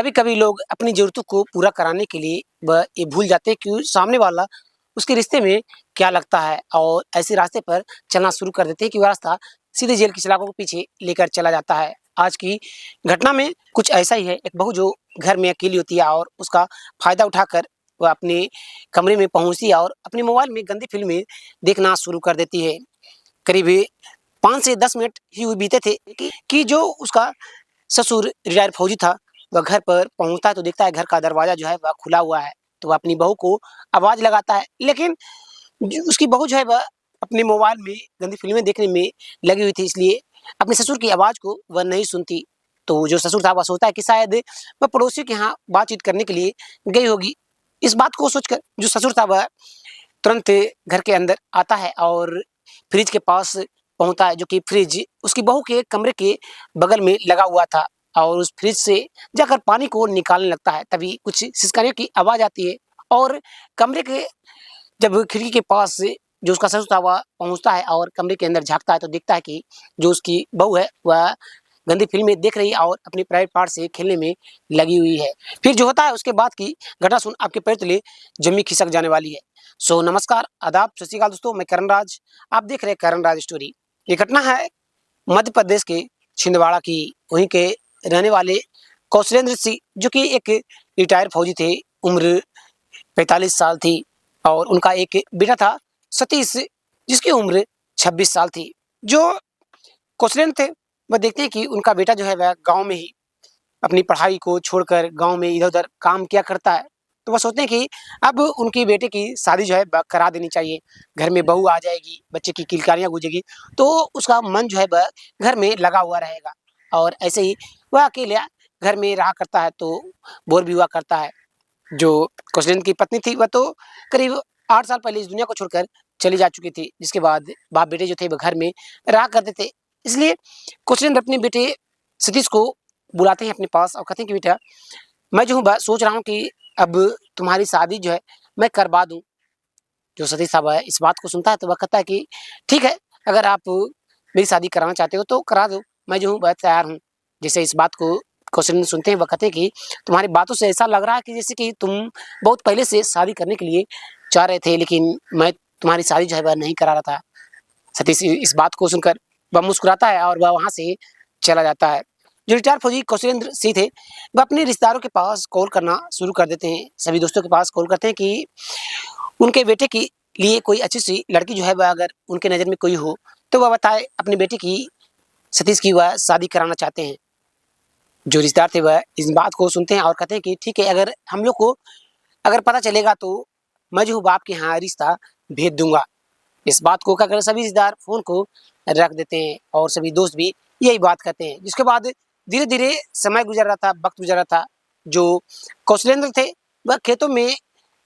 कभी कभी लोग अपनी जरूरतों को पूरा कराने के लिए वह ये भूल जाते हैं कि सामने वाला उसके रिश्ते में क्या लगता है, और ऐसे रास्ते पर चलना शुरू कर देते हैं कि वह रास्ता सीधे जेल की सलाखों के पीछे लेकर चला जाता है। आज की घटना में कुछ ऐसा ही है। एक बहू जो घर में अकेली होती है और उसका फायदा उठाकर वह अपने कमरे में पहुंचती है और अपने मोबाइल में गंदी फिल्में देखना शुरू कर देती है। करीब 5 से 10 मिनट ही हुए बीते थे कि जो उसका ससुर रिटायर्ड फौजी था, वह घर पर पहुँचता है तो देखता है घर का दरवाज़ा जो है वह खुला हुआ है। तो वह अपनी बहू को आवाज़ लगाता है, लेकिन जो उसकी बहू जो है वह अपने मोबाइल में गंदी फ़िल्में देखने में लगी हुई थी, इसलिए अपने ससुर की आवाज़ को वह नहीं सुनती। तो जो ससुर था वह सोचता है कि शायद वह पड़ोसी के यहाँ बातचीत करने के लिए गई होगी। इस बात को सोचकर जो ससुर था वह तुरंत घर के अंदर आता है और फ्रिज के पास पहुँचता है, जो कि फ्रिज उसकी बहू के कमरे के बगल में लगा हुआ था, और उस फ्रिज से जाकर पानी को निकालने लगता है। तभी कुछ सिसकाने की आवाज़ आती है और कमरे के जब खिड़की के पास से जो उसका ससुर था वह पहुँचता है और कमरे के अंदर झाँकता है तो देखता है कि जो उसकी बहू है वह गंदी फ़िल्में देख रही है और अपने प्राइवेट पार्ट से खेलने में लगी हुई है। फिर जो होता है उसके बाद की घटना सुन आपके पैर तले ज़मीन खिसक जाने वाली है। सो नमस्कार, आदाब, सत श्री अकाल दोस्तों, मैं करण राज, आप देख रहे हैं करण राज स्टोरी। ये घटना है मध्य प्रदेश के छिंदवाड़ा की। वहीं के रहने वाले कौशलेंद्र सिंह, जो कि एक रिटायर फौजी थे, उम्र 45 साल थी, और उनका एक बेटा था सतीश, जिसकी उम्र 26 साल थी। जो कौशलेंद्र थे वह देखते हैं कि उनका बेटा जो है वह गाँव में ही अपनी पढ़ाई को छोड़कर गाँव में इधर-उधर काम किया करता है। तो वो सोचते हैं कि अब उनके बेटे की शादी जो है करा देनी चाहिए। घर में बहू आ जाएगी, बच्चे की किलकारियाँ गूंजेगी, तो उसका मन जो है वह घर में लगा हुआ रहेगा। और ऐसे ही वह अकेला घर में रहा करता है तो बोर भी हुआ करता है। जो कौशलेंद्र की पत्नी थी वह तो करीब 8 साल पहले इस दुनिया को छोड़कर चली जा चुकी थी, जिसके बाद बाप बेटे जो थे वह घर में रहा करते थे। इसलिए कौशलेंद्र अपने बेटे सतीश को बुलाते हैं अपने पास और कहते हैं कि बेटा, मैं जो हूँ सोच रहा हूँ कि अब तुम्हारी शादी जो है मैं करवा दूँ। जो सतीश साहब है इस बात को सुनता है तो वह कहता है कि ठीक है, अगर आप मेरी शादी कराना चाहते हो तो करा दो, मैं जो हूँ वह तैयार हूँ। जैसे इस बात को कौशलेंद्र सुनते हैं वह कहते हैं कि तुम्हारी बातों से ऐसा लग रहा है कि जैसे कि तुम बहुत पहले से शादी करने के लिए चाह रहे थे, लेकिन मैं तुम्हारी शादी जो है वह नहीं करा रहा था। सतीश इस बात को सुनकर वह मुस्कुराता है और वह वहाँ से चला जाता है। जो रिटायर फौजी कौशलेंद्र सिंह थे वह अपने रिश्तेदारों के पास कॉल करना शुरू कर देते हैं, सभी दोस्तों के पास कॉल करते हैं कि उनके बेटे के लिए कोई अच्छी सी लड़की जो है वह अगर उनके नज़र में कोई हो तो वह बताए अपने बेटे की, सतीश की वह शादी कराना चाहते हैं। जो रिश्तेदार थे वह इस बात को सुनते हैं और कहते हैं कि ठीक है, अगर हम लोग को अगर पता चलेगा तो मैं जो हूँ बाप के यहाँ रिश्ता भेज दूंगा। इस बात को कहकर सभी रिश्तेदार फ़ोन को रख देते हैं और सभी दोस्त भी यही बात कहते हैं। जिसके बाद धीरे-धीरे समय गुज़र रहा था, वक़्त गुज़र रहा था। जो कौशलेंद्र थे वह खेतों में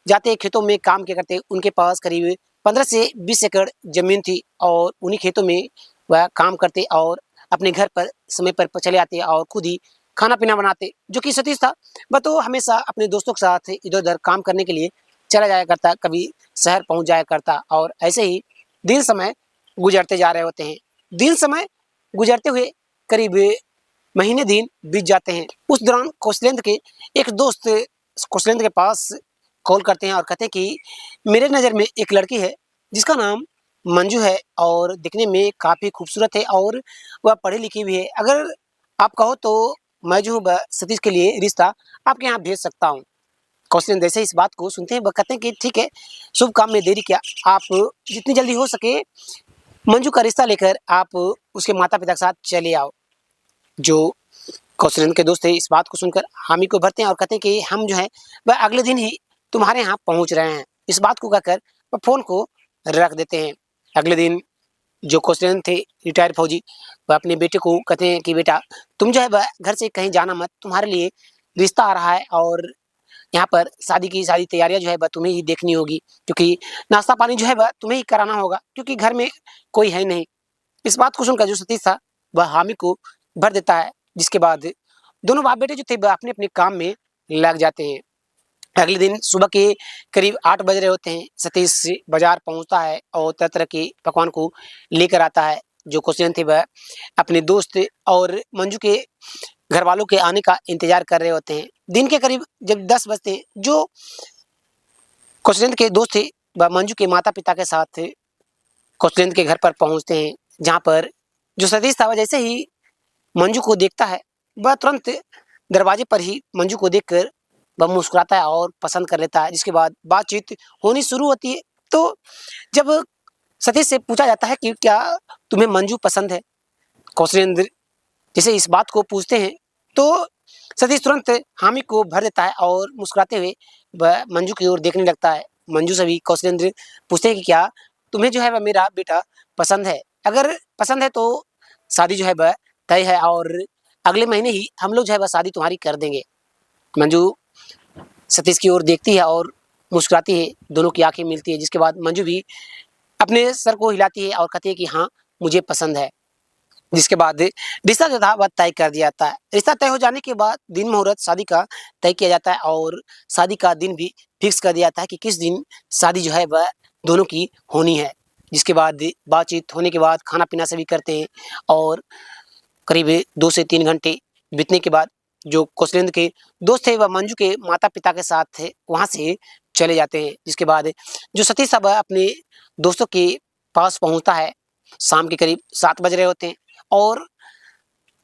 जाते, खेतों में काम किया करते। उनके पास करीब 15 से 20 एकड़ ज़मीन थी और उन्हीं खेतों में वह काम करते और अपने घर पर समय पर चले आते और खुद ही खाना-पीना बनाते। जो कि सतीश था वह तो हमेशा अपने दोस्तों के साथ इधर-उधर काम करने के लिए चला जाया करता, कभी शहर पहुँच जाया करता, और ऐसे ही दिन समय गुजरते जा रहे होते हैं। दिन समय गुजरते हुए करीब महीने दिन बीत जाते हैं। उस दौरान कौशलेंद्र के एक दोस्त कौशलेंद्र के पास कॉल करते हैं और कहते हैं कि मेरे नज़र में एक लड़की है जिसका नाम मंजू है और दिखने में काफ़ी खूबसूरत है और वह पढ़ी लिखी भी है। अगर आप कहो तो मैं जो हूँ सतीश के लिए रिश्ता आपके यहाँ भेज सकता हूँ। कौशलेंद्र जैसे इस बात को सुनते हैं वह कहते हैं कि ठीक है, शुभ काम में देरी क्या, आप जितनी जल्दी हो सके मंजू का रिश्ता लेकर आप उसके माता-पिता के साथ चले आओ। जो कौशलेंद्र के दोस्त थे इस बात को सुनकर हामी को भरते हैं और कहते हैं कि हम जो है वह अगले दिन ही तुम्हारे यहाँ पहुँच रहे हैं। इस बात को कहकर वह फ़ोन को रख देते हैं। अगले दिन जो कौशलेंद्र थे रिटायर फौजी वह अपने बेटे को कहते हैं कि बेटा, तुम जो है वह घर से कहीं जाना मत, तुम्हारे लिए रिश्ता आ रहा है और यहाँ पर शादी की सारी तैयारियाँ जो है वह तुम्हें ही देखनी होगी, क्योंकि नाश्ता पानी जो है वह तुम्हें ही कराना होगा, क्योंकि घर में कोई है नहीं। इस बात को सुनकर जो सतीश था वह हामी को भर देता है। जिसके बाद दोनों बाप बेटे जो थे वह अपने-अपने काम में लग जाते हैं। अगले दिन सुबह के करीब 8 बज रहे होते हैं। सतीश बाज़ार पहुँचता है और तरह-तरह के पकवान को लेकर आता है। जो कौशलेंद्र थे वह अपने दोस्त और मंजू के घर वालों के आने का इंतजार कर रहे होते हैं। दिन के करीब जब 10 बजते हैं, जो कौशलेंद्र के दोस्त थे वह मंजू के माता पिता के साथ कौशलेंद्र के घर पर पहुंचते हैं, जहां पर जो सतीश था वह जैसे ही मंजू को देखता है, वह तुरंत दरवाजे पर ही मंजू को देखकर वह मुस्कुराता है और पसंद कर लेता है। जिसके बाद बातचीत होनी शुरू होती है। तो जब सतीश से पूछा जाता है कि क्या तुम्हें मंजू पसंद है, कौशलेंद्र जैसे इस बात को पूछते हैं, तो सतीश तुरंत हामी को भर देता है और मुस्कुराते हुए वह मंजू की ओर देखने लगता है। मंजू से भी कौशलेंद्र पूछते हैं कि क्या तुम्हें जो है वह मेरा बेटा पसंद है, अगर पसंद है तो शादी जो है वह तय है और अगले महीने ही हम लोग जो है वह शादी तुम्हारी कर देंगे। मंजू सतीश की ओर देखती है और मुस्कुराती है, दोनों की आंखें मिलती है। जिसके बाद मंजू भी अपने सर को हिलाती है और कहती है कि हाँ मुझे पसंद है। जिसके बाद रिश्ता जो था वह तय कर दिया जाता है। रिश्ता तय हो जाने के बाद दिन मुहूर्त शादी का तय किया जाता है और शादी का दिन भी फिक्स कर दिया जाता है कि किस दिन शादी जो है वह दोनों की होनी है। जिसके बाद बातचीत होने के बाद खाना पीना सभी करते हैं और करीब 2 से 3 घंटे बीतने के बाद जो कौशलेंद्र के दोस्त थे वह मंजू के माता पिता के साथ थे वहाँ से चले जाते हैं। जिसके बाद जो सतीश था वह अपने दोस्तों के पास पहुँचता है। शाम के करीब 7 बज रहे होते हैं और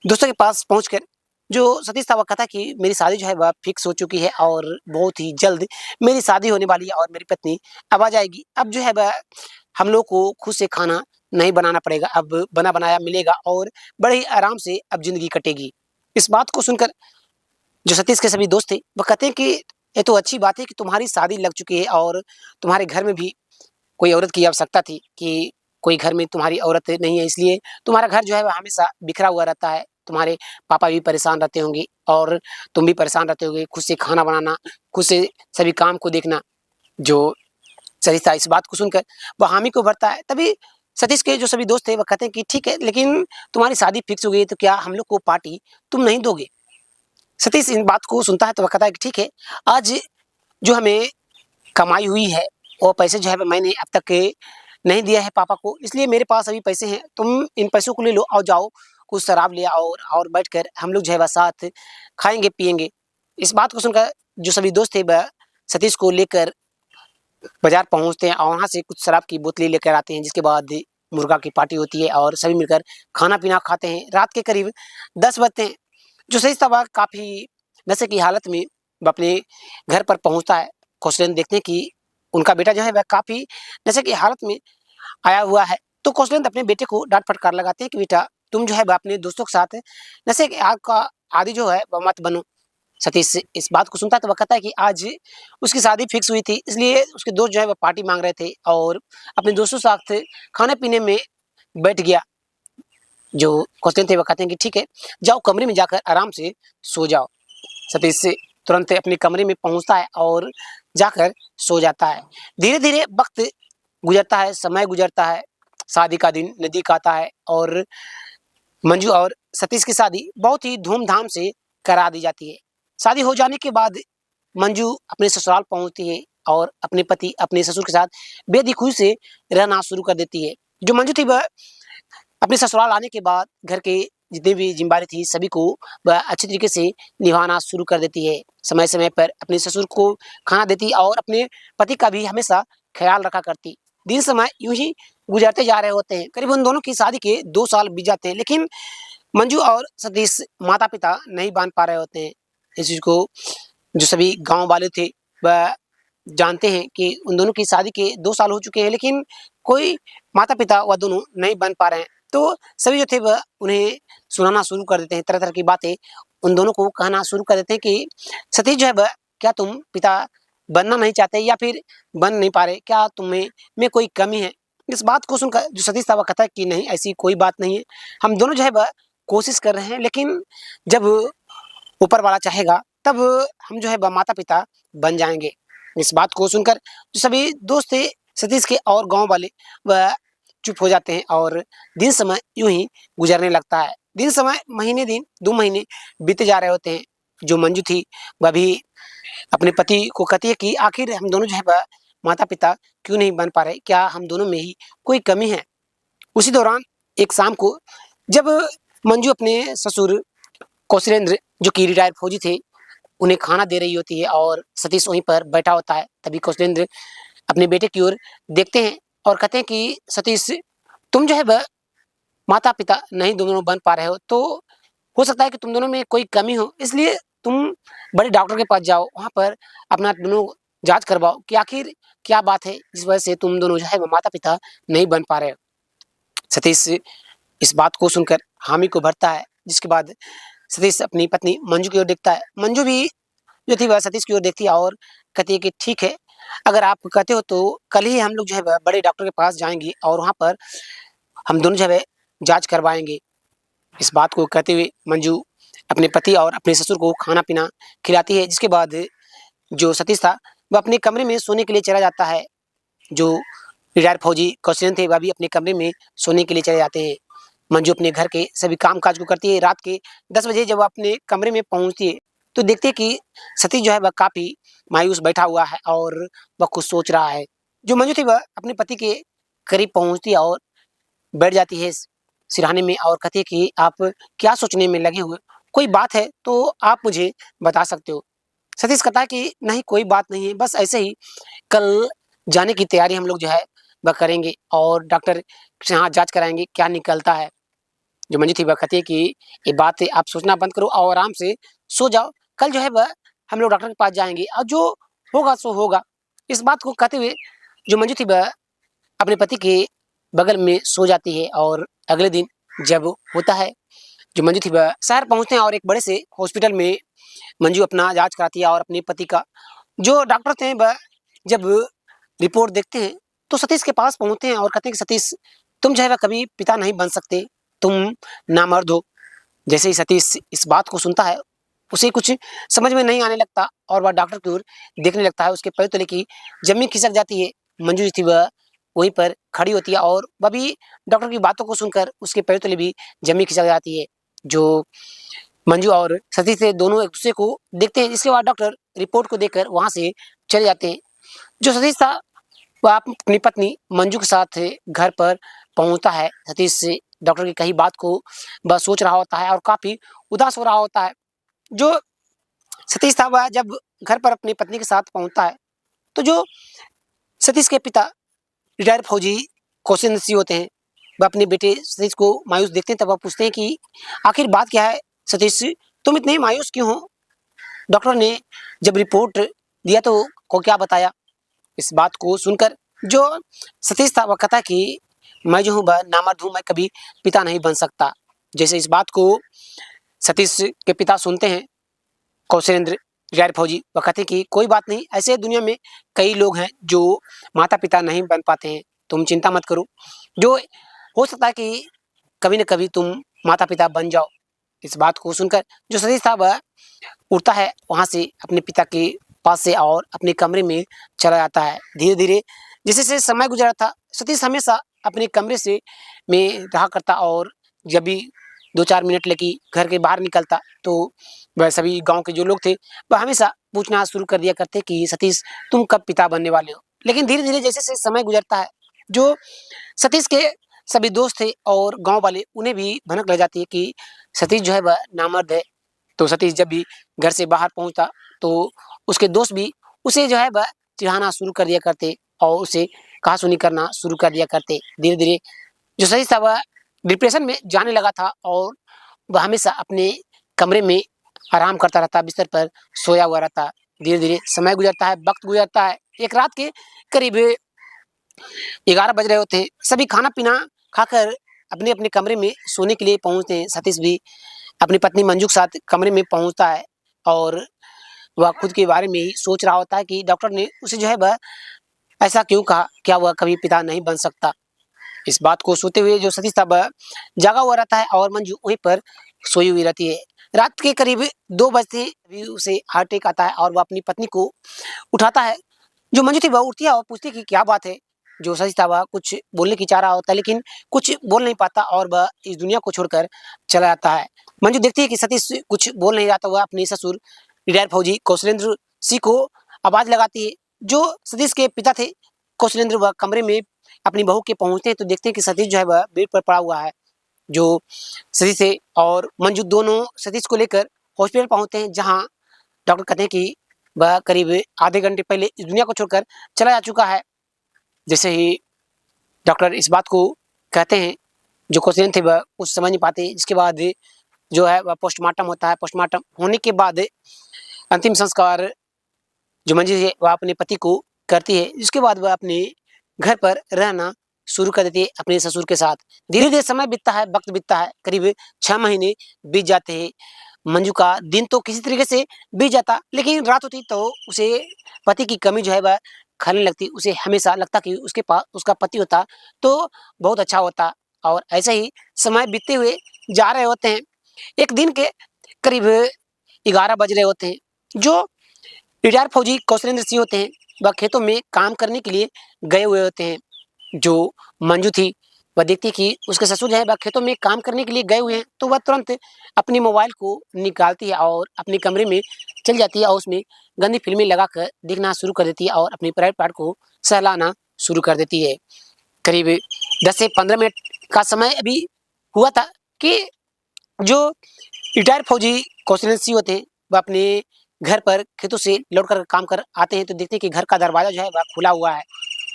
दोस्तों के पास पहुंचकर जो सतीश था वह कहता है कि मेरी शादी जो है वह फिक्स हो चुकी है और बहुत ही जल्द मेरी शादी होने वाली है और मेरी पत्नी अब आ जाएगी। अब जो है वह हम लोग को खुद से खाना नहीं बनाना पड़ेगा, अब बना बनाया मिलेगा और बड़े ही आराम से अब जिंदगी कटेगी। इस बात को सुनकर जो सतीश के सभी दोस्त थे वह कहते हैं कि ये तो अच्छी बात है कि तुम्हारी शादी लग चुकी है और तुम्हारे घर में भी कोई औरत की आवश्यकता थी कि कोई घर में तुम्हारी औरत नहीं है, इसलिए तुम्हारा घर जो है वह हमेशा बिखरा हुआ रहता है। तुम्हारे पापा भी परेशान रहते होंगे और तुम भी परेशान रहते होगे, खुद से खाना बनाना, खुद से सभी काम को देखना। जो सतीश था इस बात को सुनकर वह हामी को भरता है। तभी सतीश के जो सभी दोस्त थे वह कहते हैं कि ठीक है, लेकिन तुम्हारी शादी फिक्स हो गई है तो क्या हम लोग को पार्टी तुम नहीं दोगे? सतीश इन बात को सुनता है तो वह कहता है कि ठीक है, आज जो हमें कमाई हुई है वो पैसे जो है मैंने अब तक नहीं दिया है पापा को, इसलिए मेरे पास अभी पैसे हैं, तुम इन पैसों को ले लो और जाओ कुछ शराब ले आओ और बैठकर हम लोग जो है वह साथ खाएंगे पिएंगे। इस बात को सुनकर जो सभी दोस्त थे वह सतीश को लेकर बाजार पहुंचते हैं और वहाँ से कुछ शराब की बोतलें लेकर आते हैं। जिसके बाद मुर्गा की पार्टी होती है और सभी मिलकर खाना पीना खाते हैं। रात के करीब 10 बजते हैं। जो सतीश था वह काफ़ी नशे की हालत में वह अपने घर पर पहुंचता है। कौशलेंद्र देखते हैं कि उनका बेटा जो है वह काफ़ी नशे की हालत में आया हुआ है। तो कौशलेंद्र अपने बेटे को डांट फटकार लगाते हैं कि बेटा तुम जो है वह अपने दोस्तों के साथ नशे के आदि जो है वह मत बनो। सतीश इस बात को सुनता है तो वह कहता है कि आज उसकी शादी फिक्स हुई थी, इसलिए उसके दोस्त जो है वह पार्टी मांग रहे थे और अपने दोस्तों के साथ खाने पीने में बैठ गया। जो कौशलेंद्र थे वह कहते हैं कि ठीक है, जाओ कमरे में जाकर आराम से सो जाओ। सतीश से तुरंत अपने कमरे में पहुंचता है और जाकर सो जाता है। धीरे धीरे वक्त गुजरता है, समय गुजरता है, शादी का दिन नज़दीक आता है और मंजू और सतीश की शादी बहुत ही धूमधाम से करा दी जाती है। शादी हो जाने के बाद मंजू अपने ससुराल पहुंचती है और अपने पति अपने ससुर के साथ बेहद खुशी से रहना शुरू कर देती है। जो मंजू थी वह अपने ससुराल आने के बाद घर के जितनी भी जिम्मेदारी थी सभी को वह अच्छे तरीके से निभाना शुरू कर देती है। समय समय पर अपने ससुर को खाना देती और अपने पति का भी हमेशा ख्याल रखा करती। दिन समय यूं ही गुजरते जा रहे होते हैं। करीब उन दोनों की शादी के 2 साल बीत जाते हैं, लेकिन मंजू और सतीश माता पिता नहीं बांध पा रहे होते हैं। इस चीज़ को जो सभी गांव वाले थे वह जानते हैं कि उन दोनों की शादी के 2 साल हो चुके हैं, लेकिन कोई माता पिता वह दोनों नहीं बन पा रहे हैं। तो सभी जो थे वह उन्हें सुनाना शुरू कर देते हैं, तरह तरह की बातें उन दोनों को कहना शुरू कर देते हैं कि सतीश जो है वह क्या तुम पिता बनना नहीं चाहते या फिर बन नहीं पा रहे, क्या तुम्हें में कोई कमी है? इस बात को सुनकर जो सतीश था वह कहता है कि नहीं, ऐसी कोई बात नहीं है, हम दोनों जो है वह कोशिश कर रहे हैं, लेकिन जब ऊपर वाला चाहेगा तब हम जो है वह माता पिता बन जाएंगे। इस बात को सुनकर जो सभी दोस्त थे सतीश के और गांव वाले वह चुप हो जाते हैं और दिन समय यूं ही गुजरने लगता है। दिन समय महीने दिन 2 महीने बीते जा रहे होते हैं। जो मंजू थी वह भी अपने पति को कहती है कि आखिर हम दोनों जो है वह माता पिता क्यों नहीं बन पा रहे, क्या हम दोनों में ही कोई कमी है? उसी दौरान एक शाम को जब मंजू अपने ससुर कौशलेंद्र जो कि रिटायर्ड फौजी थे उन्हें खाना दे रही होती है और सतीश वहीं पर बैठा होता है। तभी कौशलेंद्र अपने बेटे की ओर देखते हैं और कहते हैं कि सतीश, तुम जो है वह माता पिता नहीं दोनों बन पा रहे हो, तो हो सकता है कि तुम दोनों में कोई कमी हो, इसलिए तुम बड़े डॉक्टर के पास जाओ, वहाँ पर अपना दोनों जाँच करवाओ कि आखिर क्या बात है जिस वजह से तुम दोनों जो है वो माता-पिता नहीं बन पा रहे हो। सतीश इस बात को सुनकर हामी को भरता है, जिसके बाद सतीश अपनी पत्नी मंजू की ओर देखता है। मंजू भी जो थी वह सतीश की ओर देखती है और कहती है कि ठीक है, अगर आप कहते हो तो कल ही हम लोग जो है वह बड़े डॉक्टर के पास जाएँगे और वहाँ पर हम दोनों जो है जाँच करवाएँगे। इस बात को कहते हुए मंजू अपने पति और अपने ससुर को खाना-पीना खिलाती है, जिसके बाद जो सतीश था वह अपने कमरे में सोने के लिए चला जाता है। जो रिटायर्ड फौजी कौशलेंद्र थे वह भी अपने कमरे में सोने के लिए चले जाते हैं। मंजू अपने घर के सभी काम-काज को करती है। रात के 10 बजे जब वह अपने कमरे में पहुँचती है, तो देखती है कि सतीश जो है वह काफ़ी मायूस बैठा हुआ है और वह कुछ सोच रहा है। जो मंजू थी वह अपने पति के करीब पहुँचती है और बैठ जाती है सिरहाने में और कहती है कि आप क्या सोचने में लगे हुए? कोई बात है तो आप मुझे बता सकते हो। सतीश कहता है कि नहीं, कोई बात नहीं है, बस ऐसे ही कल जाने की तैयारी हम लोग जो है वह करेंगे और डॉक्टर से यहाँ जाँच कराएँगे क्या निकलता है। जो मंजू थी वह कहती है कि ये बात है, आप सोचना बंद करो और आराम से सो जाओ। कल जो है वह हम लोग डॉक्टर के पास जाएँगे और जो होगा सो होगा। इस बात को कहते हुए जो मंजू थी वह अपने पति के बगल में सो जाती है और अगले दिन जब होता है, जो मंजू थी वह शहर पहुँचते हैं और एक बड़े से हॉस्पिटल में मंजू अपना जाँच कराती है और अपने पति का जो डॉक्टर थे वह जब रिपोर्ट देखते हैं, तो सतीश के पास पहुँचते हैं और कहते हैं कि सतीश, तुम जो है वह कभी पिता नहीं बन सकते, तुम नामर्द हो। जैसे ही सतीश इस बात को सुनता है, उसे कुछ समझ में नहीं आने लगता और वह डॉक्टर की ओर देखने लगता है। उसके पैर तले की ज़मीन खिसक जाती है। मंजू जो थी वह वहीं पर खड़ी होती है और वह भी डॉक्टर की बातों को सुनकर उसके पैर तले भी ज़मीन खिसक जाती है। जो मंजू और सतीश थे दोनों एक-दूसरे को देखते हैं, जिसके बाद डॉक्टर रिपोर्ट को देखकर वहाँ से चले जाते हैं। जो सतीश था वह अपनी पत्नी मंजू के साथ घर पर पहुँचता है। सतीश से डॉक्टर की कही बात को वह सोच रहा होता है और काफ़ी उदास हो रहा होता है। जो सतीश था वह जब घर पर अपनी पत्नी के साथ पहुँचता है, तो जो सतीश के पिता रिटायर्ड फौजी कौशलेंद्र सिंह होते हैं, वह अपने बेटे सतीश को मायूस देखते हैं, तब वह पूछते हैं कि आखिर बात क्या है सतीश, तुम इतने मायूस क्यों हो? डॉक्टर ने जब रिपोर्ट दिया तो को क्या बताया? इस बात को सुनकर जो सतीश था वह कहता है कि मैं जो हूँ वह नामर्द हूँ, मैं कभी पिता नहीं बन सकता। जैसे इस बात को सतीश के पिता सुनते हैं, कौशलेंद्र रिटायर्ड फौजी, वह कहते हैं कि कोई बात नहीं, ऐसे दुनिया में कई लोग हैं जो माता-पिता नहीं बन पाते हैं, तुम चिंता मत करो। जो हो सकता है कि कभी न कभी तुम माता-पिता बन जाओ। इस बात को सुनकर जो सतीश था वह उठता है वहाँ से अपने पिता के पास से और अपने कमरे में चला जाता है। धीरे-धीरे जैसे-जैसे समय गुज़रा था, सतीश हमेशा अपने कमरे से में रहा करता और जब भी 2-4 मिनट लगी घर के बाहर निकलता, तो वह सभी गाँव के जो लोग थे, वह हमेशा पूछना शुरू कर दिया करते कि सतीश, तुम कब पिता बनने वाले हो? लेकिन धीरे-धीरे जैसे-जैसे समय गुज़रता है, जो सतीश के सभी दोस्त थे और गाँव वाले, उन्हें भी भनक लग जाती है कि सतीश जो है वह नामर्द है। तो सतीश जब भी घर से बाहर पहुँचता, तो उसके दोस्त भी उसे जो है वह चिढ़ाना शुरू कर दिया करते और उसे कहा-सुनी करना शुरू कर दिया करते। धीरे-धीरे जो सतीश था वह डिप्रेशन में जाने लगा था और वह हमेशा अपने कमरे में आराम करता रहता, बिस्तर पर सोया हुआ रहता। धीरे-धीरे समय गुज़रता है, वक़्त गुज़रता है। एक रात के करीब 11 बज रहे होते हैं। सभी खाना-पीना खाकर अपने-अपने कमरे में सोने के लिए पहुँचते हैं। सतीश भी अपनी पत्नी मंजू के साथ कमरे में पहुँचता है और वह खुद के बारे में ही सोच रहा होता है कि डॉक्टर ने उसे जो है वह ऐसा क्यों कहा? क्या वह कभी पिता नहीं बन सकता? इस बात को सोचते हुए जो सतीश था वह जागा हुआ रहता है और मंजू वहीं पर सोई हुई रहती है। रात के करीब 2 बजते भी उसे हार्ट अटैक आता है और वह अपनी पत्नी को उठाता है। जो मंजू थी वह उठती है और पूछती है कि क्या बात है? जो सतीश था वह कुछ बोलने की चाह रहा होता है लेकिन कुछ बोल नहीं पाता और वह इस दुनिया को छोड़कर चला जाता है। मंजू देखती है कि सतीश कुछ बोल नहीं रहा, तो वह अपने ससुर रिटायर्ड फौजी कौशलेंद्र सिंह को आवाज़ लगाती है। जो सतीश के पिता थे, कौशलेंद्र, वह कमरे में अपनी बहू के पहुँचते हैं तो देखते हैं कि सतीश जो है वह बेड पर पड़ा हुआ है। जो सतीश से और मंजू दोनों सतीश को लेकर हॉस्पिटल पहुंचते हैं, जहां डॉक्टर कहते हैं कि वह करीब आधे घंटे पहले इस दुनिया को छोड़कर चला जा चुका है। जैसे ही डॉक्टर इस बात को कहते हैं, जो क्वेश्चन थे वह कुछ समझ नहीं पाते। जिसके बाद जो है वह पोस्टमार्टम होता है। पोस्टमार्टम होने के बाद अंतिम संस्कार जो मंजू है वह अपने पति को करती है। जिसके बाद वह अपने घर पर रहना शुरू कर देती है अपने ससुर के साथ। धीरे धीरे समय बीतता है, वक्त बीतता है, करीब 6 महीने बीत जाते हैं। मंजू का दिन तो किसी तरीके से बीत जाता, लेकिन रात होती तो उसे पति की कमी जो है वह खाने लगती। उसे हमेशा लगता कि उसके पास उसका पति होता तो बहुत अच्छा होता। और ऐसे ही समय बीतते हुए जा रहे होते हैं। एक दिन के करीब 11 बज रहे होते हैं। जो रिटायर फौजी कौशलेंद्र सिंह होते हैं वह खेतों में काम करने के लिए गए हुए होते हैं। जो मंजू थी वह देखती है कि उसके ससुर जो है वह खेतों में काम करने के लिए गए हुए हैं, तो वह तुरंत अपनी मोबाइल को निकालती है और अपने कमरे में चल जाती है और उसमें गंदी फिल्में लगाकर देखना शुरू कर देती है और अपने प्राइवेट पार्ट को सहलाना शुरू कर देती है। करीब 10 से 15 मिनट का समय अभी हुआ था कि जो रिटायर फौजी कौशलेंद्र सिंह होते हैं वह अपने घर पर खेतों से लौट कर काम कर आते हैं, तो देखते हैं कि घर का दरवाजा जो है वह खुला हुआ है।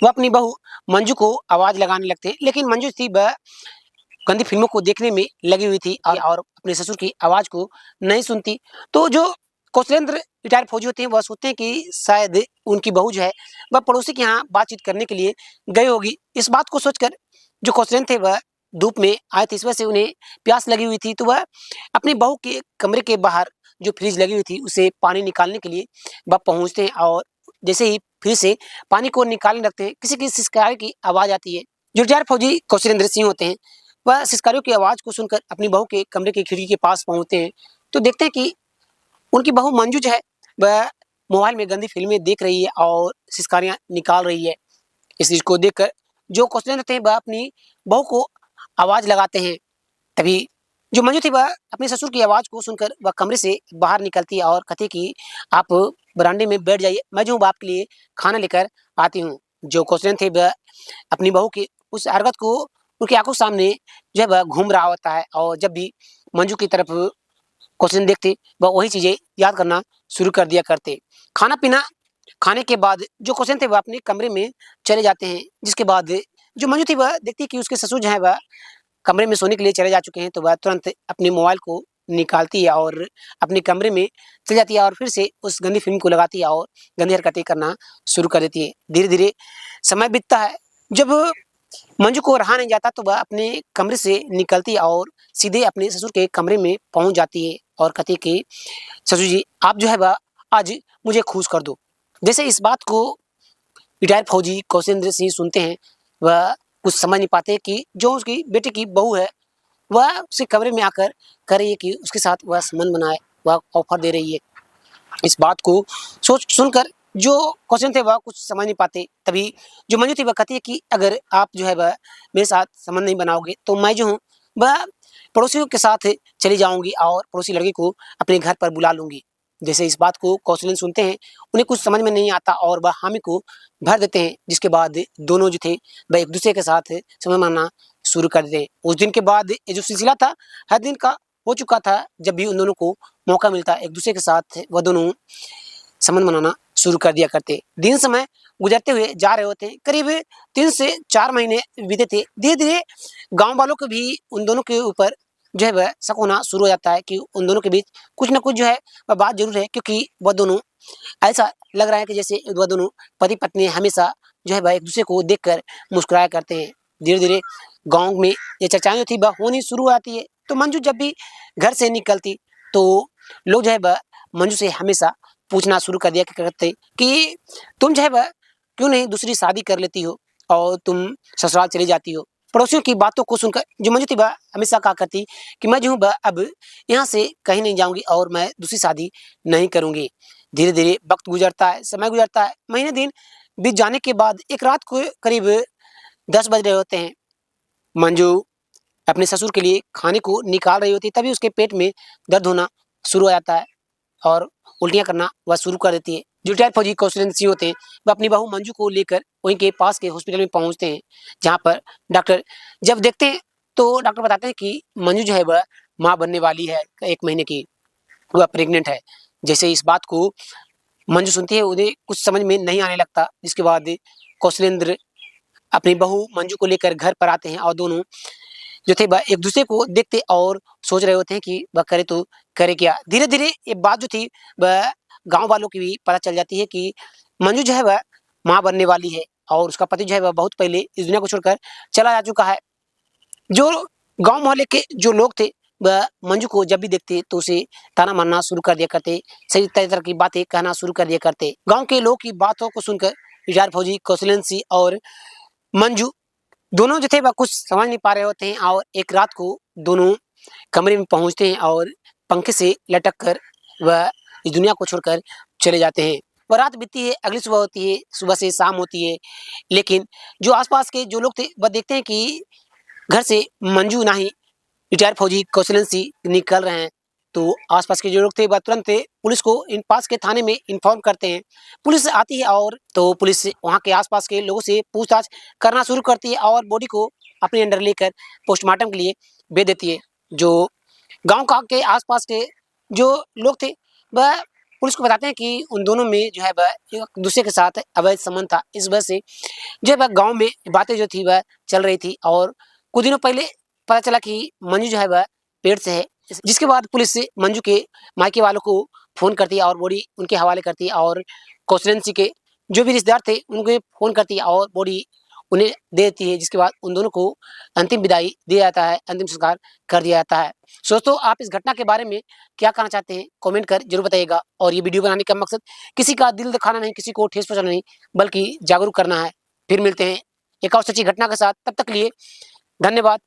वह अपनी बहू मंजू को आवाज लगाने लगते हैं, लेकिन मंजू थी वह गंदी फिल्मों को देखने में लगी हुई थी और अपने ससुर की आवाज को नहीं सुनती। तो जो कौशलेंद्र रिटायर फौजी होते हैं वह सोचते हैं कि शायद उनकी बहू जो है वह पड़ोसी के यहाँ बातचीत करने के लिए गई होगी। इस बात को सोचकर जो कौशलेंद्र थे वह धूप में आए थे, इस वजह से उन्हें प्यास लगी हुई थी, तो वह अपनी बहू के कमरे के बाहर जो फ्रिज लगी हुई थी उसे पानी निकालने के लिए वह पहुंचते हैं। और जैसे ही फ्रिज से पानी को निकालने लगते हैं, किसी की सिसकारी की आवाज आती है। जो रिटायर फौजी कौशलेंद्र सिंह होते हैं वह सिसकारियों की आवाज को सुनकर अपनी बहू के कमरे की खिड़की के पास पहुंचते हैं, तो देखते हैं कि उनकी बहू मंजू जो है वह मोबाइल में गंदी फिल्में देख रही है और सिसकारियां निकाल रही है। इस चीज को देखकर जो कौशलेंद्र थे वह अपनी बहू को आवाज लगाते हैं। तभी जो मंजू थी वह अपने ससुर की आवाज को सुनकर वह कमरे से बाहर निकलती है और कहती है कि आप बरामदे में बैठ जाइए, मैं जो हूँ आपके लिए खाना लेकर आती हूँ। जो कौशलेंद्र थे वह अपनी बहू की उस हरकत को उनकी आंखों के सामने जो है वह घूम रहा होता है, और जब भी मंजू की तरफ कौशलेंद्र देखते वह वही चीजें याद करना शुरू कर दिया करते। खाना पीना खाने के बाद जो कौशलेंद्र थे वह अपने कमरे में चले जाते हैं। जिसके बाद जो मंजू थी वह देखती है कि उसके ससुर जो है वह कमरे में सोने के लिए चले जा चुके हैं, तो वह तुरंत अपने मोबाइल को निकालती है और अपने कमरे में चली जाती है और फिर से उस गंदी फिल्म को लगाती है और गंदी हरकतें करना शुरू कर देती है। धीरे धीरे समय बीतता है। जब मंजू को रहा नहीं जाता तो वह अपने कमरे से निकलती है और सीधे अपने ससुर के कमरे में पहुंच जाती है और कहती है कि ससुर जी आप जो है वह आज मुझे खुश कर दो। जैसे इस बात को रिटायर फौजी कौशलेंद्र सिंह सुनते हैं, वह कुछ समझ नहीं पाते कि जो उसकी बेटे की बहू है वह उसके कमरे में आकर कह रही है कि उसके साथ वह संबंध बनाए, वह ऑफर दे रही है। इस बात को सोच सुनकर जो क्वेश्चन थे वह कुछ समझ नहीं पाते। तभी जो मंजू थी वह कहती है कि अगर आप जो है वह मेरे साथ संबंध नहीं बनाओगे तो मैं जो हूँ वह पड़ोसियों के साथ चली जाऊंगी और पड़ोसी लड़की को अपने घर पर बुला लूंगी। जैसे इस बात को कौशलेंद्र सुनते हैं, उन्हें कुछ समझ में नहीं आता और वह हामी को भर देते हैं। जिसके बाद दोनों जो थे वह एक दूसरे के साथ समय मानना शुरू कर देते हैं। उस दिन के बाद ये जो सिलसिला था हर दिन का हो चुका था। जब भी उन दोनों को मौका मिलता एक दूसरे के साथ वह दोनों संबंध बनाना शुरू कर दिया करते। दिन समय गुजरते हुए जा रहे होते। करीब 3 से 4 महीने बीते थे। धीरे धीरे गांव वालों को भी उन दोनों के ऊपर जो है वह शक होना शुरू हो जाता है कि उन दोनों के बीच कुछ न कुछ जो है वह बात जरूर है, क्योंकि वह दोनों ऐसा लग रहा है कि जैसे वह दोनों पति पत्नी हमेशा जो है वह एक दूसरे को देखकर मुस्कुराया करते हैं। धीरे धीरे गाँव में ये चर्चाएं थी वह होनी शुरू हो जाती है। तो मंजू जब भी घर से निकलती तो लोग जो है वह मंजू से हमेशा पूछना शुरू कर दिया करते कि तुम जो है वह क्यों नहीं दूसरी शादी कर लेती हो और तुम ससुराल चली जाती हो। पड़ोसियों की बातों को सुनकर जो मंजू थी वह हमेशा कहा करती कि मैं जो हूँ वह अब यहाँ से कहीं नहीं जाऊंगी और मैं दूसरी शादी नहीं करूंगी। धीरे धीरे वक्त गुजरता है, समय गुजरता है, महीने दिन बीत जाने के बाद एक रात को करीब 10 बज रहे होते हैं। मंजू अपने ससुर के लिए खाने को निकाल रही होती, तभी उसके पेट में दर्द होना शुरू हो जाता है और उल्टियां करना वह शुरू कर देती है। जो रिटायर फौजी कौशलेंद्र सिंह होते हैं वह अपनी बहू मंजू को लेकर वहीं के पास के हॉस्पिटल में पहुंचते हैं, जहां पर डॉक्टर जब देखते हैं तो डॉक्टर बताते हैं कि मंजू जो है वह माँ बनने वाली है, 1 महीने की, वह प्रेग्नेंट है। जैसे इस बात को मंजू सुनती है, उन्हें कुछ समझ में नहीं आने लगता। जिसके बाद कौशलेंद्र अपनी बहू मंजू को लेकर घर पर आते हैं और दोनों जो थे वह एक दूसरे को देखते और सोच रहे होते हैं कि वह करे तो करे क्या। धीरे धीरे ये बात जो थी वह गांव वालों की भी पता चल जाती है कि मंजू जो है वह माँ बनने वाली है और उसका पति जो है वह बहुत पहले इस दुनिया को छोड़कर चला जा चुका है। जो गांव मोहल्ले के जो लोग थे वह मंजू को जब भी देखते तो उसे ताना मारना शुरू कर दिया करते, सही तरह की बातें कहना शुरू कर दिया करते। गांव के लोग की बातों को सुनकर रिटायर्ड फौजी कौशलेंद्र सिंह और मंजू दोनों जो थे वह कुछ समझ नहीं पा रहे होते हैं और एक रात को दोनों कमरे में पहुंचते हैं और पंखे से लटक कर वह इस दुनिया को छोड़कर चले जाते हैं। वह रात बीतती है, अगली सुबह होती है, सुबह से शाम होती है, लेकिन जो आसपास के जो लोग थे वह देखते हैं कि घर से मंजू ना ही रिटायर्ड फौजी कौशलेंद्र सिंह निकल रहे हैं। तो आसपास के जो लोग थे वह तुरंत पुलिस को इन पास के थाने में इन्फॉर्म करते हैं। पुलिस आती है और तो पुलिस वहाँ के आसपास के लोगों से पूछताछ करना शुरू करती है और बॉडी को अपने अंडर लेकर पोस्टमार्टम के लिए भेज देती है। जो गांव का के आसपास के जो लोग थे वह पुलिस को बताते हैं कि उन दोनों में जो है वह एक दूसरे के साथ अवैध संबंध था। इस वजह से जो है वह गाँव में बातें जो थी वह चल रही थी और कुछ दिनों पहले पता चला कि मंजू जो है वह पेट से है। जिसके बाद पुलिस से मंजू के मायके वालों को फ़ोन करती है और बॉडी उनके हवाले करती है और कौशलेंद्र सिंह के जो भी रिश्तेदार थे उनको फ़ोन करती है और बॉडी उन्हें दे देती है। जिसके बाद उन दोनों को अंतिम विदाई दिया जाता है, अंतिम संस्कार कर दिया जाता है। दोस्तों, आप इस घटना के बारे में क्या कहना चाहते हैं? कमेंट कर जरूर बताइएगा। और ये वीडियो बनाने का मकसद किसी का दिल दुखाना नहीं, किसी को ठेस पहुँचाना नहीं, बल्कि जागरूक करना है। फिर मिलते हैं एक और सच्ची घटना के साथ, तब तक के लिए धन्यवाद।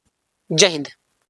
जय हिंद।